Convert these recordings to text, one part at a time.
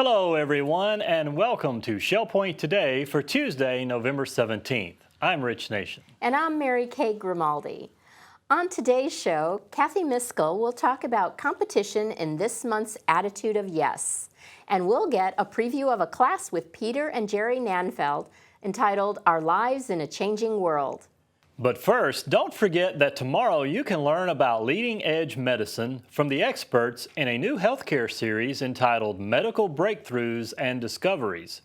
Hello, everyone, and welcome to Shell Point Today for Tuesday, November 17th. I'm Rich Nation. And I'm Mary Kay Grimaldi. On today's show, Cathy Miskell will talk about competition in this month's Attitude of Yes. And we'll get a preview of a class with Peter and Jerry Nanfelt entitled Our Lives in a Changing World. But first, don't forget that tomorrow you can learn about leading-edge medicine from the experts in a new healthcare series entitled Medical Breakthroughs and Discoveries.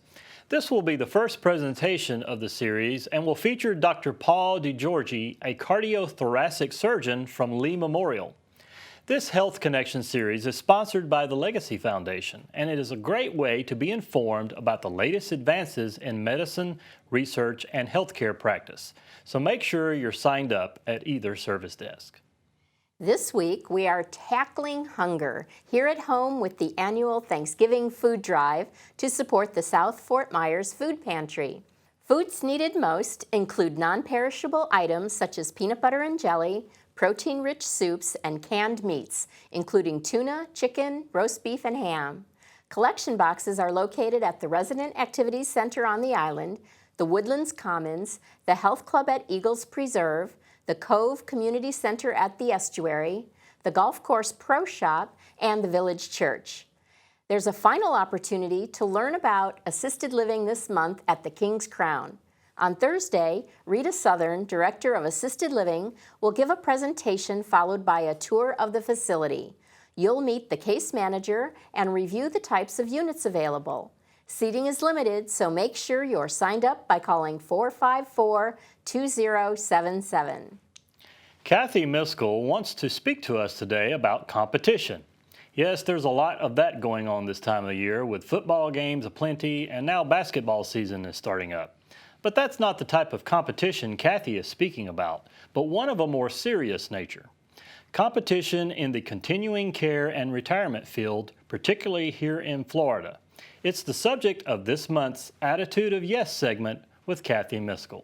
This will be the first presentation of the series and will feature Dr. Paul DeGiorgi, a cardiothoracic surgeon from Lee Memorial. This Health Connection series is sponsored by the Legacy Foundation, and it is a great way to be informed about the latest advances in medicine, research, and healthcare practice. So make sure you're signed up at either service desk. This week, we are tackling hunger here at home with the annual Thanksgiving food drive to support the South Fort Myers Food Pantry. Foods needed most include non-perishable items such as peanut butter and jelly, protein-rich soups, and canned meats, including tuna, chicken, roast beef, and ham. Collection boxes are located at the Resident Activities Center on the island, the Woodlands Commons, the Health Club at Eagles Preserve, the Cove Community Center at the Estuary, the Golf Course Pro Shop, and the Village Church. There's a final opportunity to learn about assisted living this month at the King's Crown. On Thursday, Rita Southern, Director of Assisted Living, will give a presentation followed by a tour of the facility. You'll meet the case manager and review the types of units available. Seating is limited, so make sure you're signed up by calling 454-2077. Cathy Miskell wants to speak to us today about competition. Yes, there's a lot of that going on this time of the year with football games aplenty, and now basketball season is starting up. But that's not the type of competition Cathy is speaking about, but one of a more serious nature. Competition in the continuing care and retirement field, particularly here in Florida. It's the subject of this month's Attitude of Yes segment with Cathy Miskell.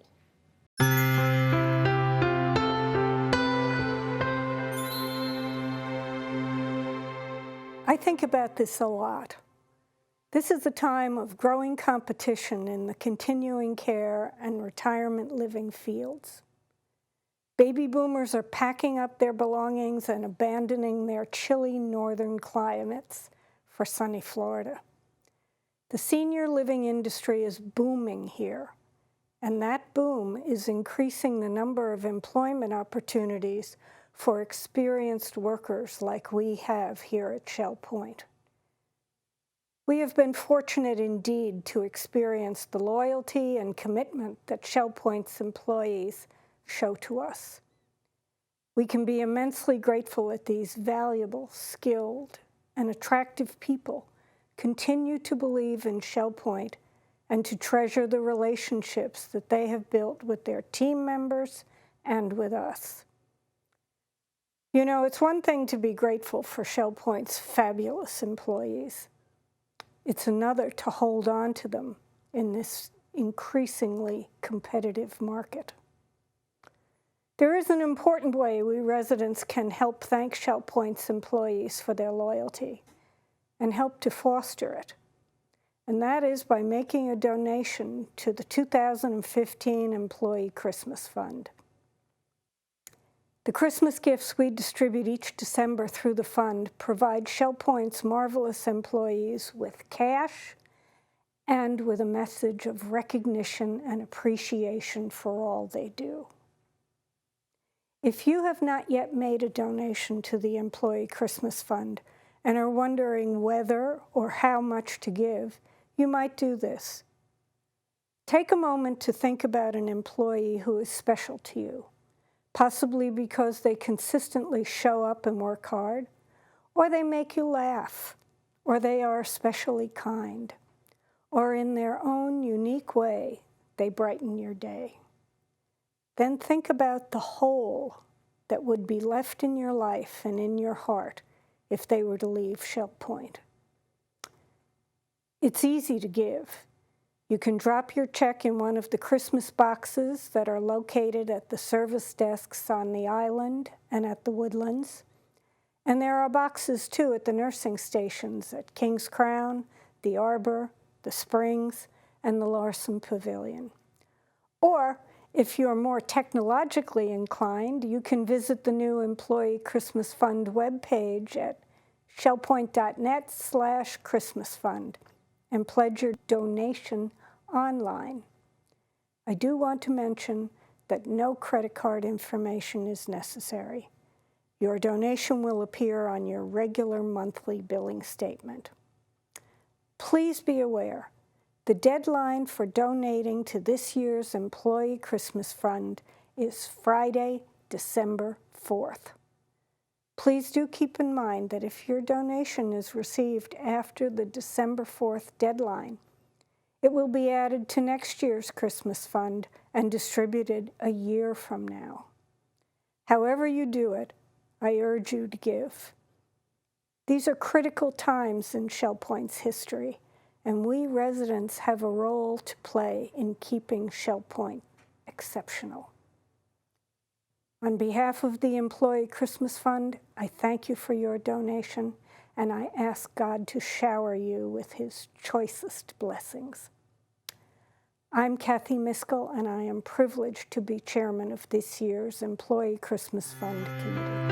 I think about this a lot. This is a time of growing competition in the continuing care and retirement living fields. Baby boomers are packing up their belongings and abandoning their chilly northern climates for sunny Florida. The senior living industry is booming here, and that boom is increasing the number of employment opportunities for experienced workers like we have here at Shell Point. We have been fortunate indeed to experience the loyalty and commitment that Shell Point's employees show to us. We can be immensely grateful that these valuable, skilled, and attractive people continue to believe in Shell Point and to treasure the relationships that they have built with their team members and with us. You know, it's one thing to be grateful for Shell Point's fabulous employees. It's another to hold on to them in this increasingly competitive market. There is an important way we residents can help thank Shell Point's employees for their loyalty and help to foster it, and that is by making a donation to the 2015 Employee Christmas Fund. The Christmas gifts we distribute each December through the fund provide Shell Point's marvelous employees with cash and with a message of recognition and appreciation for all they do. If you have not yet made a donation to the Employee Christmas Fund and are wondering whether or how much to give, you might do this. Take a moment to think about an employee who is special to you, possibly because they consistently show up and work hard, or they make you laugh, or they are especially kind, or in their own unique way, they brighten your day. Then think about the hole that would be left in your life and in your heart if they were to leave Shell Point. It's easy to give. You can drop your check in one of the Christmas boxes that are located at the service desks on the island and at the Woodlands. And there are boxes, too, at the nursing stations at King's Crown, the Arbor, the Springs, and the Larson Pavilion. Or, if you're more technologically inclined, you can visit the new Employee Christmas Fund webpage at shellpoint.net/Christmas and pledge your donation online. I do want to mention that no credit card information is necessary. Your donation will appear on your regular monthly billing statement. Please be aware, the deadline for donating to this year's Employee Christmas Fund is Friday, December 4th. Please do keep in mind that if your donation is received after the December 4th deadline, it will be added to next year's Christmas Fund and distributed a year from now. However you do it, I urge you to give. These are critical times in Shell Point's history, and we residents have a role to play in keeping Shell Point exceptional. On behalf of the Employee Christmas Fund, I thank you for your donation, and I ask God to shower you with His choicest blessings. I'm Cathy Miskell, and I am privileged to be chairman of this year's Employee Christmas Fund Committee.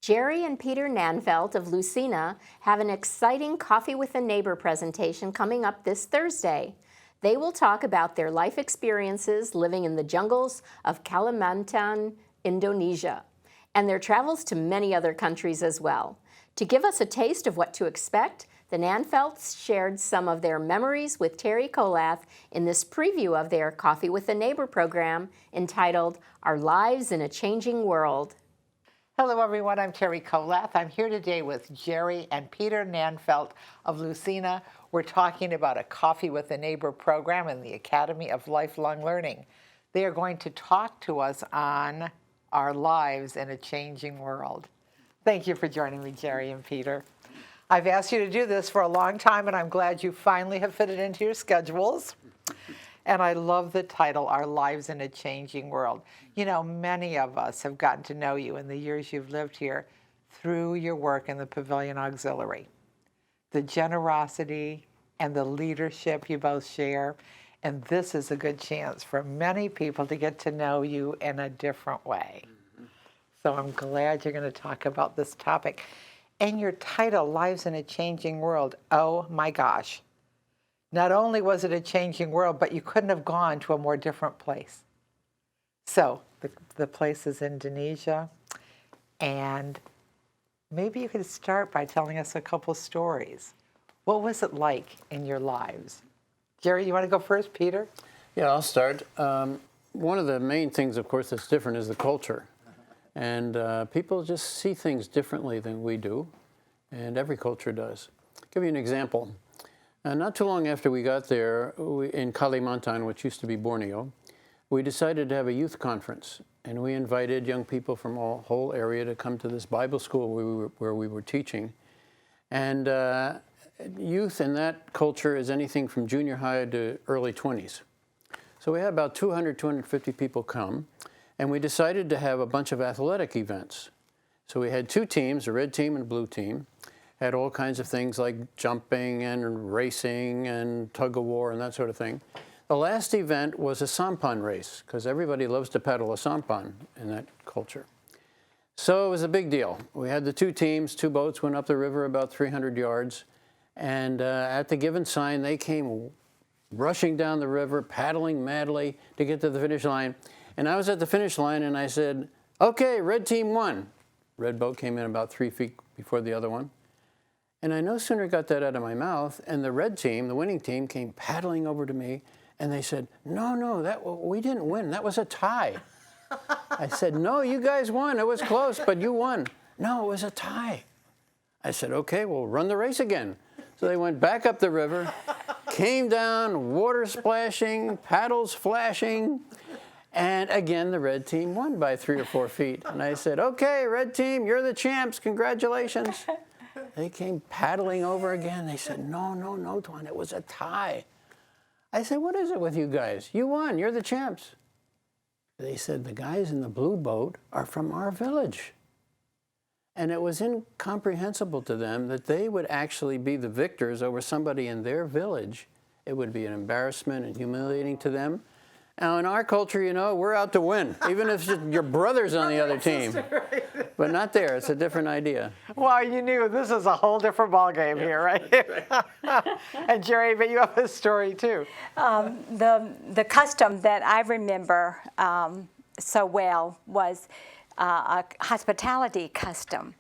Jerry and Peter Nanfelt of Lucina have an exciting Coffee with a Neighbor presentation coming up this Thursday. They will talk about their life experiences living in the jungles of Kalimantan, Indonesia, and their travels to many other countries as well. To give us a taste of what to expect, the Nanfelts shared some of their memories with Terry Colath in this preview of their Coffee with a Neighbor program entitled Our Lives in a Changing World. Hello everyone, I'm Terry Colath. I'm here today with Jerry and Peter Nanfelt of Lucina. We're talking about a Coffee with a Neighbor program in the Academy of Lifelong Learning. They are going to talk to us on our lives in a changing world. Thank you for joining me, Jerry and Peter. I've asked you to do this for a long time, and I'm glad you finally have fit it into your schedules. And I love the title, Our Lives in a Changing World. You know, many of us have gotten to know you in the years you've lived here through your work in the Pavilion Auxiliary. The generosity and the leadership you both share, and this is a good chance for many people to get to know you in a different way. So I'm glad you're going to talk about this topic. And your title, Lives in a Changing World, oh my gosh. Not only was it a changing world, but you couldn't have gone to a more different place. So the place is Indonesia, and maybe you could start by telling us a couple stories. What was it like in your lives? Jerry, you want to go first, Peter? Yeah, I'll start. One of the main things, of course, that's different is the culture. And people just see things differently than we do, and every culture does. I'll give you an example. Not too long after we got there, in Kalimantan, which used to be Borneo, we decided to have a youth conference. And we invited young people from the whole area to come to this Bible school where we were teaching. And youth in that culture is anything from junior high to early 20s. So we had about 200, 250 people come. And we decided to have a bunch of athletic events. So we had two teams, a red team and a blue team. Had all kinds of things like jumping and racing and tug of war and that sort of thing. The last event was a sampan race, because everybody loves to paddle a sampan in that culture. So it was a big deal. We had the two teams, two boats went up the river about 300 yards. And at the given sign, they came rushing down the river, paddling madly to get to the finish line. And I was at the finish line and I said, okay, red team won. Red boat came in about 3 feet before the other one. And I no sooner got that out of my mouth, and the red team, the winning team, came paddling over to me, and they said, no, we didn't win. That was a tie. I said, no, you guys won. It was close, but you won. No, it was a tie. I said, okay, well, run the race again. So they went back up the river, came down, water splashing, paddles flashing, and again, the red team won by 3 or 4 feet. And I said, okay, red team, you're the champs. Congratulations. They came paddling over again. They said, no, Tuan, it was a tie. I said, what is it with you guys? You won. You're the champs. They said, the guys in the blue boat are from our village. And it was incomprehensible to them that they would actually be the victors over somebody in their village. It would be an embarrassment and humiliating to them. Now, in our culture, you know, we're out to win, even if your brother's on the other team. But not there. It's a different idea. Well, you knew this is a whole different ballgame here, right? And Jerry, but you have a story too. The custom that I remember so well was a hospitality custom,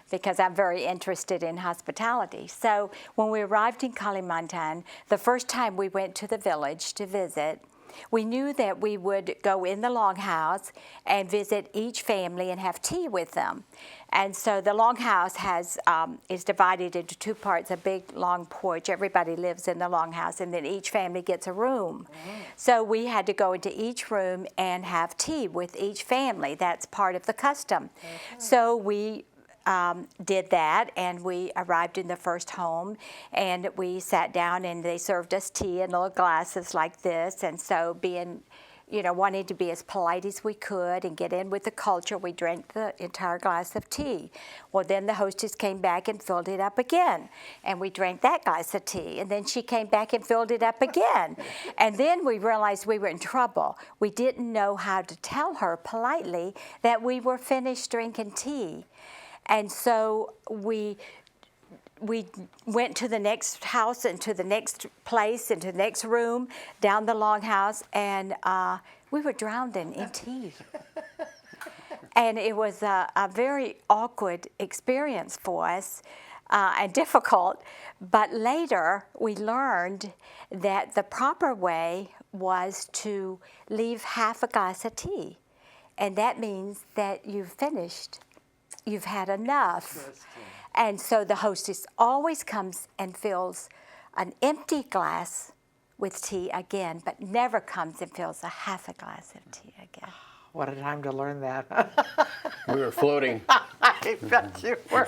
because I'm very interested in hospitality. So when we arrived in Kalimantan, the first time we went to the village to visit, we knew that we would go in the longhouse and visit each family and have tea with them. And so the longhouse is divided into two parts, a big long porch. Everybody lives in the longhouse, and then each family gets a room. So we had to go into each room and have tea with each family. That's part of the custom. So we did that, and we arrived in the first home, and we sat down, and they served us tea in little glasses like this. And so, being, you know, wanting to be as polite as we could and get in with the culture, we drank the entire glass of tea. Well, then the hostess came back and filled it up again, and we drank that glass of tea, and then she came back and filled it up again. And then we realized we were in trouble. We didn't know how to tell her politely that we were finished drinking tea. And so we went to the next house and to the next place and to the next room down the longhouse, and we were drowning in tea. And it was a very awkward experience for us and difficult. But later we learned that the proper way was to leave half a glass of tea. And that means that you've finished. You've had enough. And so the hostess always comes and fills an empty glass with tea again, but never comes and fills a half a glass of tea again. What a time to learn that. We were floating. I bet you were.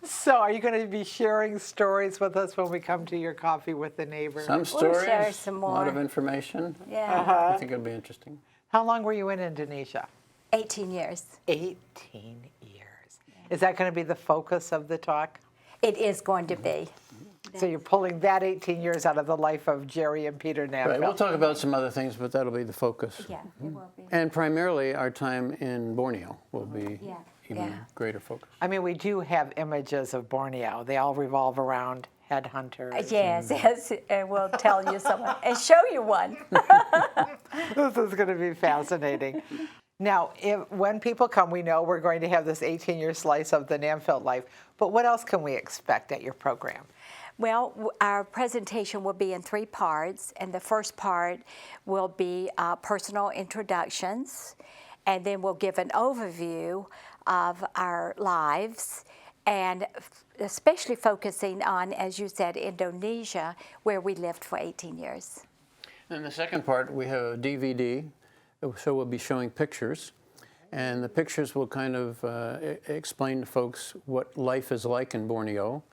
So are you going to be sharing stories with us when we come to your Coffee with the Neighbor? Some stories, share some a more. lot of information. Yeah. I think it'll be interesting. How long were you in Indonesia? 18 years. 18 years. Is that going to be the focus of the talk? It is going to be. So you're pulling that 18 years out of the life of Jerry and Peter Nanfelt. Right, we'll talk about some other things, but that'll be the focus. Yeah, it will be. And primarily our time in Borneo will be even greater focus. I mean, we do have images of Borneo. They all revolve around headhunters. Yes, and we'll tell you someone and show you one. This is going to be fascinating. Now, when people come, we know we're going to have this 18-year slice of the Nanfelt life, but what else can we expect at your program? Well, our presentation will be in 3 parts, and the first part will be personal introductions, and then we'll give an overview of our lives, and especially focusing on, as you said, Indonesia, where we lived for 18 years. In the second part, we have a DVD, so we'll be showing pictures, and the pictures will kind of explain to folks what life is like in Borneo,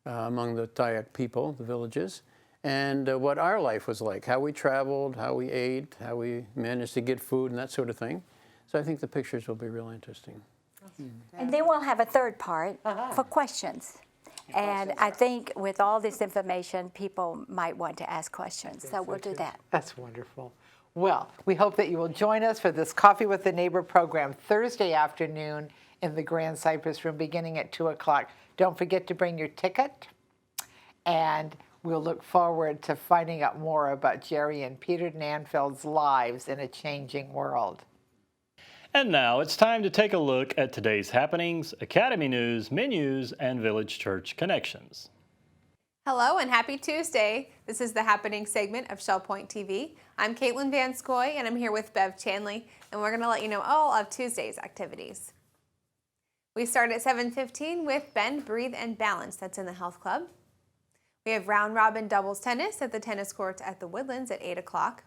among the Dayak people, the villages, and what our life was like, how we traveled, how we ate, how we managed to get food, and that sort of thing. So I think the pictures will be real interesting. And then we'll have a third part for questions. And I think with all this information, people might want to ask questions, so we'll do that. That's wonderful. Well, we hope that you will join us for this Coffee with the Neighbor program Thursday afternoon in the Grand Cypress Room beginning at 2 o'clock. Don't forget to bring your ticket, and we'll look forward to finding out more about Jerry and Peter Nanfelt's lives in a changing world. And now it's time to take a look at today's happenings, Academy news, menus, and Village Church connections. Hello and happy Tuesday. This is the Happening segment of Shell Point TV. I'm Caitlin Van Scoy, and I'm here with Bev Chanley, and we're going to let you know all of Tuesday's activities. We start at 7:15 with Bend, Breathe, and Balance. That's in the Health Club. We have round robin doubles tennis at the tennis courts at the Woodlands at 8 o'clock.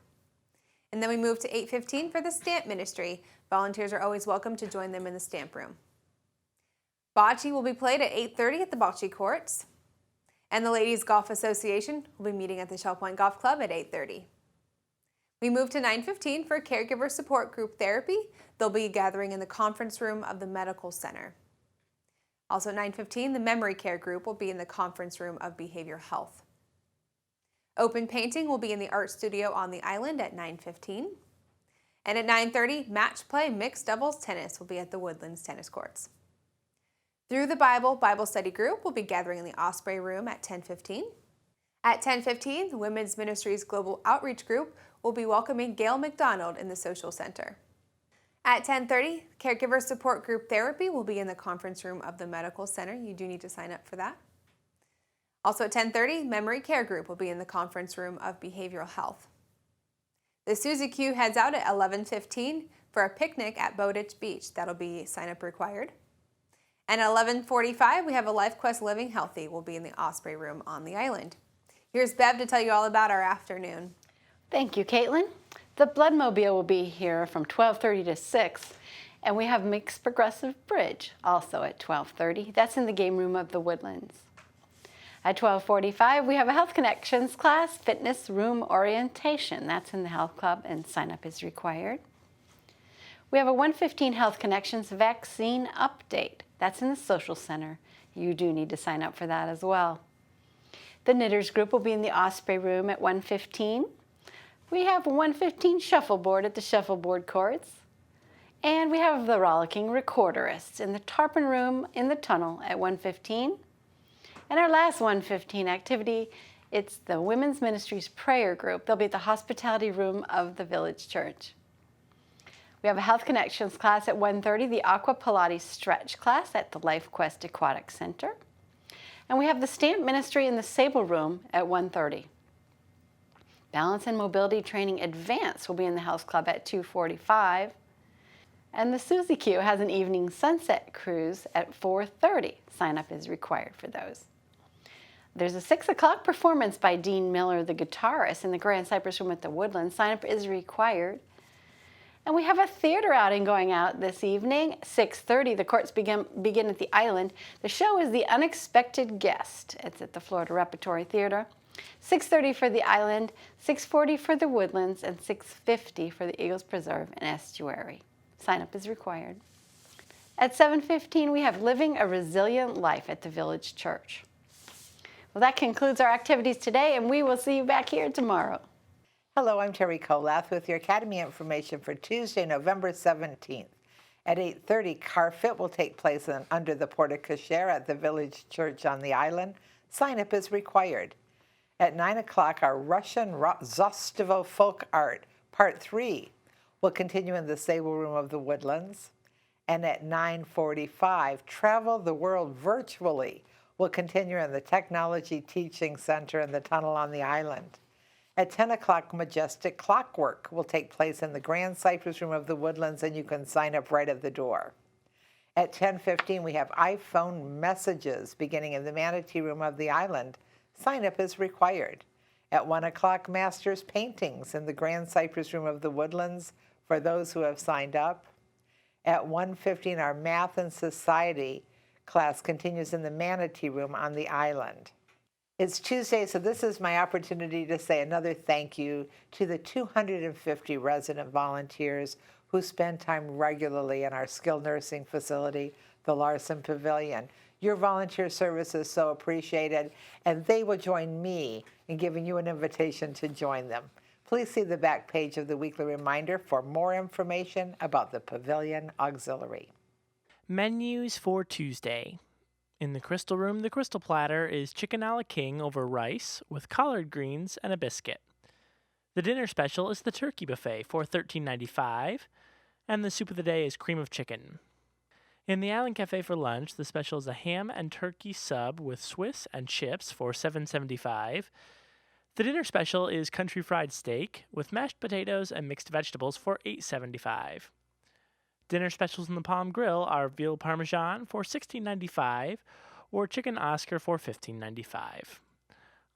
And then we move to 8:15 for the Stamp Ministry. Volunteers are always welcome to join them in the stamp room. Bocce will be played at 8:30 at the Bocce courts. And the Ladies Golf Association will be meeting at the Shell Point Golf Club at 8:30. We move to 9:15 for Caregiver Support Group Therapy. They'll be gathering in the conference room of the Medical Center. Also at 9:15, the memory care group will be in the conference room of behavioral health. Open painting will be in the art studio on the island at 9:15. And at 9:30, match play mixed doubles tennis will be at the Woodlands tennis courts. Through the Bible study group will be gathering in the Osprey room at 10:15. At 10:15, the Women's Ministries Global Outreach Group will be welcoming Gail McDonald in the Social Center. At 10:30, Caregiver Support Group Therapy will be in the conference room of the Medical Center. You do need to sign up for that. Also at 10:30, Memory Care Group will be in the conference room of Behavioral Health. The Suzy Q heads out at 11:15 for a picnic at Bowditch Beach. That'll be sign-up required. And at 11:45, we have a Life Quest Living Healthy will be in the Osprey room on the island. Here's Bev to tell you all about our afternoon. Thank you, Caitlin. The Bloodmobile will be here from 12:30 to 6, and we have Mixed Progressive Bridge also at 12:30. That's in the game room of the Woodlands. At 12:45, we have a Health Connections class, Fitness Room Orientation. That's in the Health Club, and sign-up is required. We have a 1:15 Health Connections Vaccine Update. That's in the Social Center. You do need to sign up for that as well. The Knitters group will be in the Osprey room at 1:15. We have a 1:15 Shuffleboard at the Shuffleboard courts. And we have the Rollicking Recorderists in the Tarpon room in the tunnel at 1:15. And our last 1:15 activity, it's the Women's Ministries Prayer Group. They'll be at the Hospitality Room of the Village Church. We have a Health Connections class at 1:30, the Aqua Pilates Stretch class at the Life Quest Aquatic Center. And we have the Stamp Ministry in the Sabal Room at 1:30. Balance and Mobility Training Advance will be in the Health Club at 2:45. And the Suzy Q has an evening sunset cruise at 4:30. Sign-up is required for those. There's a 6 o'clock performance by Dean Miller, the guitarist, in the Grand Cypress room at the Woodlands. Sign-up is required. And we have a theater outing going out this evening. 6:30, the courts begin at the island. The show is The Unexpected Guest. It's at the Florida Repertory Theater. 6:30 for the island, 6:40 for the Woodlands, and 6:50 for the Eagles Preserve and Estuary. Sign-up is required. At 7:15, we have Living a Resilient Life at the Village Church. Well, that concludes our activities today, and we will see you back here tomorrow. Hello, I'm Terry Colath with your Academy information for Tuesday, November 17th. At 8:30, CarFit will take place under the porte cochere at the Village Church on the island. Sign-up is required. At 9 o'clock, our Russian Zhostovo folk art, Part 3, will continue in the Sabal Room of the Woodlands. And at 9:45, Travel the World Virtually will continue in the Technology Teaching Center in the tunnel on the island. At 10 o'clock, Majestic Clockwork will take place in the Grand Cypress Room of the Woodlands, and you can sign up right at the door. At 10:15, we have iPhone messages beginning in the Manatee Room of the island. Sign-up is required. At 1 o'clock, Masters Paintings in the Grand Cypress Room of the Woodlands for those who have signed up. At 1:15, our Math and Society class continues in the Manatee Room on the island. It's Tuesday, so this is my opportunity to say another thank you to the 250 resident volunteers who spend time regularly in our skilled nursing facility, the Larson Pavilion. Your volunteer service is so appreciated, and they will join me in giving you an invitation to join them. Please see the back page of the weekly reminder for more information about the Pavilion Auxiliary. Menus for Tuesday. In the Crystal Room, the Crystal Platter is chicken a la king over rice with collard greens and a biscuit. The dinner special is the turkey buffet for $13.95, and the soup of the day is cream of chicken. In the Island Cafe for lunch, the special is a ham and turkey sub with Swiss and chips for $7.75. The dinner special is country fried steak with mashed potatoes and mixed vegetables for $8.75. Dinner specials in the Palm Grill are veal parmesan for $16.95 or chicken Oscar for $15.95.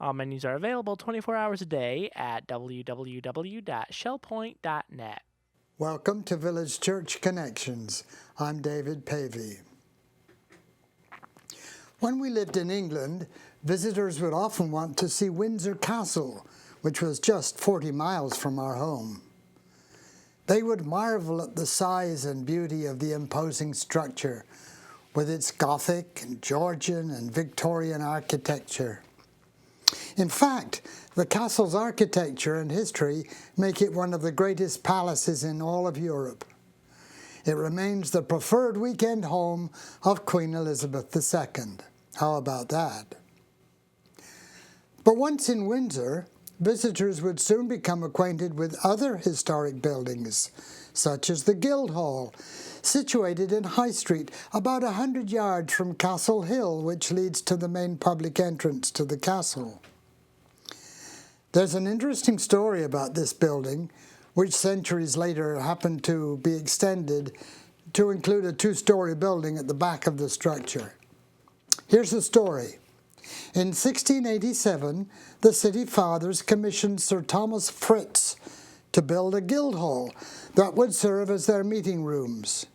All menus are available 24 hours a day at www.shellpoint.net. Welcome to Village Church Connections. I'm David Pavey. When we lived in England, visitors would often want to see Windsor Castle, which was just 40 miles from our home. They would marvel at the size and beauty of the imposing structure, with its Gothic and Georgian and Victorian architecture. In fact, the castle's architecture and history make it one of the greatest palaces in all of Europe. It remains the preferred weekend home of Queen Elizabeth II. How about that? But once in Windsor, visitors would soon become acquainted with other historic buildings, such as the Guildhall, situated in High Street, about 100 yards from Castle Hill, which leads to the main public entrance to the castle. There's an interesting story about this building, which centuries later happened to be extended to include a two-story building at the back of the structure. Here's the story. In 1687, the City Fathers commissioned Sir Thomas Fritz to build a guildhall that would serve as their meeting rooms.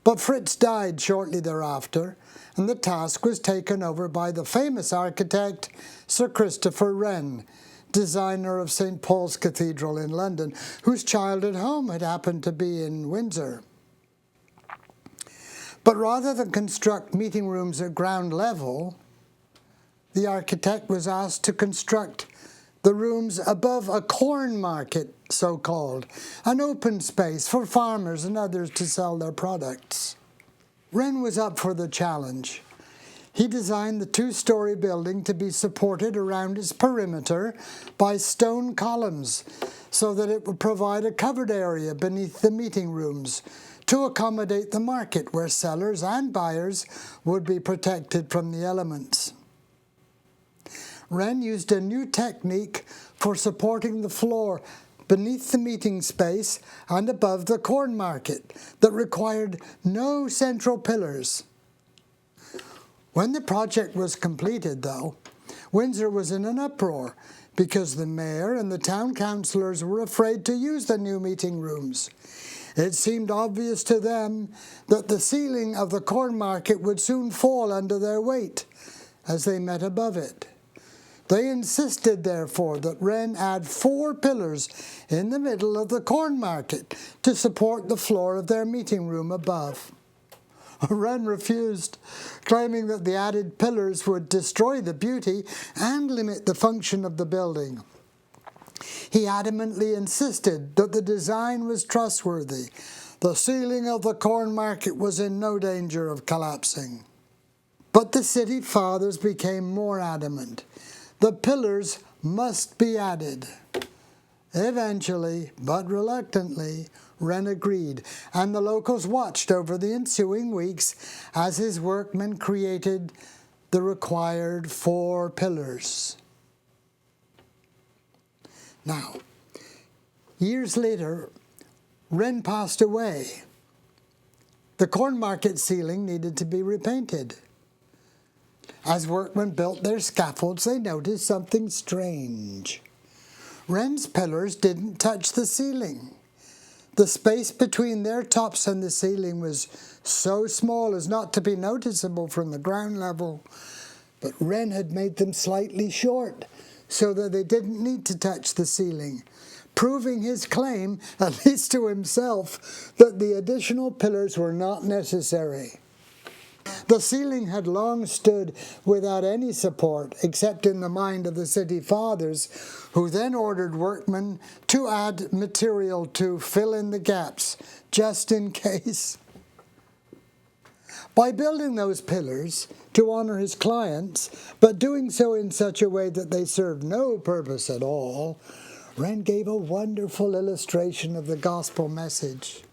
But Fritz died shortly thereafter, and the task was taken over by the famous architect Sir Christopher Wren, designer of St. Paul's Cathedral in London, whose childhood home had happened to be in Windsor. But rather than construct meeting rooms at ground level, the architect was asked to construct the rooms above a corn market, so-called, an open space for farmers and others to sell their products. Wren was up for the challenge. He designed the two-story building to be supported around its perimeter by stone columns so that it would provide a covered area beneath the meeting rooms to accommodate the market where sellers and buyers would be protected from the elements. Wren used a new technique for supporting the floor beneath the meeting space and above the corn market that required no central pillars. When the project was completed, though, Windsor was in an uproar because the mayor and the town councillors were afraid to use the new meeting rooms. It seemed obvious to them that the ceiling of the corn market would soon fall under their weight as they met above it. They insisted, therefore, that Wren add 4 pillars in the middle of the corn market to support the floor of their meeting room above. Wren refused, claiming that the added pillars would destroy the beauty and limit the function of the building. He adamantly insisted that the design was trustworthy. The ceiling of the corn market was in no danger of collapsing. But the City Fathers became more adamant. The pillars must be added. Eventually, but reluctantly, Wren agreed, and the locals watched over the ensuing weeks as his workmen created the required 4 pillars. Now, years later, Wren passed away. The corn market ceiling needed to be repainted. As workmen built their scaffolds, they noticed something strange. Wren's pillars didn't touch the ceiling. The space between their tops and the ceiling was so small as not to be noticeable from the ground level, but Wren had made them slightly short so that they didn't need to touch the ceiling, proving his claim, at least to himself, that the additional pillars were not necessary. The ceiling had long stood without any support except in the mind of the City Fathers, who then ordered workmen to add material to fill in the gaps, just in case. By building those pillars to honor his clients, but doing so in such a way that they served no purpose at all, Wren gave a wonderful illustration of the gospel message.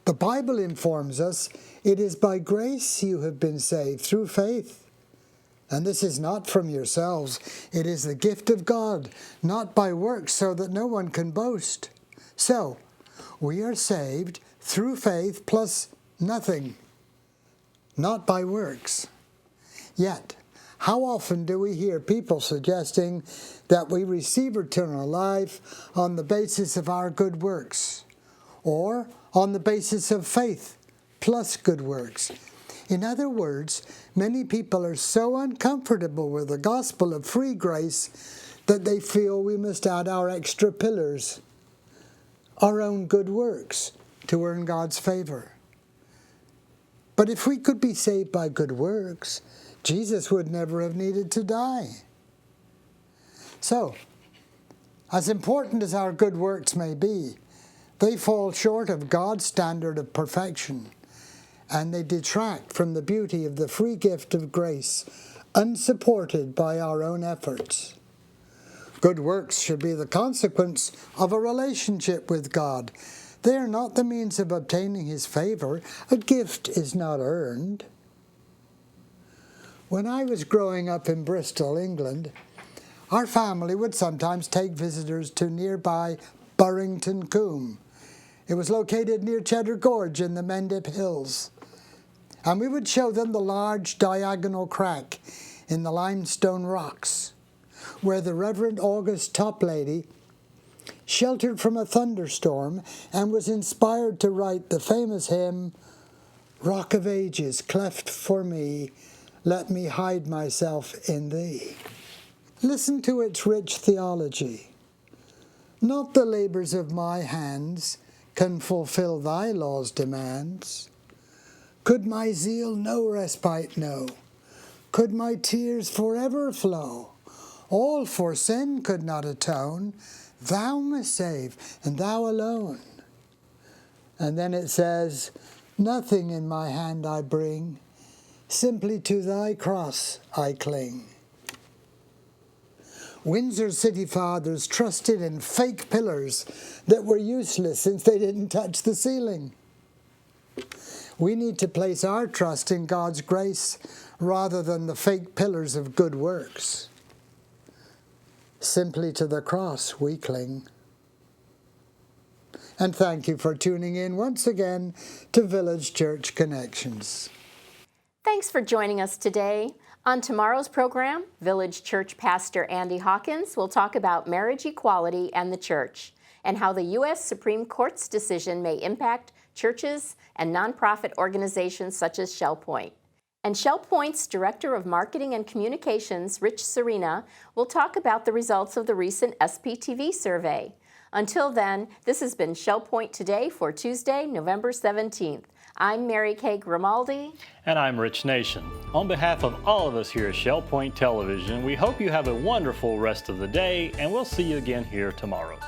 The Bible informs us, "It is by grace you have been saved through faith. And this is not from yourselves. It is the gift of God, not by works, so that no one can boast." So, we are saved through faith plus nothing, not by works. Yet, how often do we hear people suggesting that we receive eternal life on the basis of our good works, or on the basis of faith plus good works? In other words, many people are so uncomfortable with the gospel of free grace that they feel we must add our extra pillars, our own good works, to earn God's favor. But if we could be saved by good works, Jesus would never have needed to die. So, as important as our good works may be, they fall short of God's standard of perfection, and they detract from the beauty of the free gift of grace, unsupported by our own efforts. Good works should be the consequence of a relationship with God. They are not the means of obtaining His favor. A gift is not earned. When I was growing up in Bristol, England, our family would sometimes take visitors to nearby Burrington Combe. It was located near Cheddar Gorge in the Mendip Hills. And we would show them the large diagonal crack in the limestone rocks, where the Reverend August Toplady sheltered from a thunderstorm and was inspired to write the famous hymn, "Rock of Ages, cleft for me, let me hide myself in thee." Listen to its rich theology. Not the labors of my hands can fulfill thy law's demands. Could my zeal no respite know? Could my tears forever flow? All for sin could not atone. Thou must save, and thou alone. And then it says, nothing in my hand I bring, simply to thy cross I cling. Windsor city fathers trusted in fake pillars that were useless since they didn't touch the ceiling. We need to place our trust in God's grace rather than the fake pillars of good works. Simply to the cross we cling. And thank you for tuning in once again to Village Church Connections. Thanks for joining us today. On tomorrow's program, Village Church Pastor Andy Hawkins will talk about marriage equality and the church, and how the U.S. Supreme Court's decision may impact churches and nonprofit organizations such as Shell Point. And Shell Point's Director of Marketing and Communications, Rich Serena, will talk about the results of the recent SPTV survey. Until then, this has been Shell Point Today for Tuesday, November 17th. I'm Mary Kay Grimaldi. And I'm Rich Nation. On behalf of all of us here at Shell Point Television, we hope you have a wonderful rest of the day, and we'll see you again here tomorrow.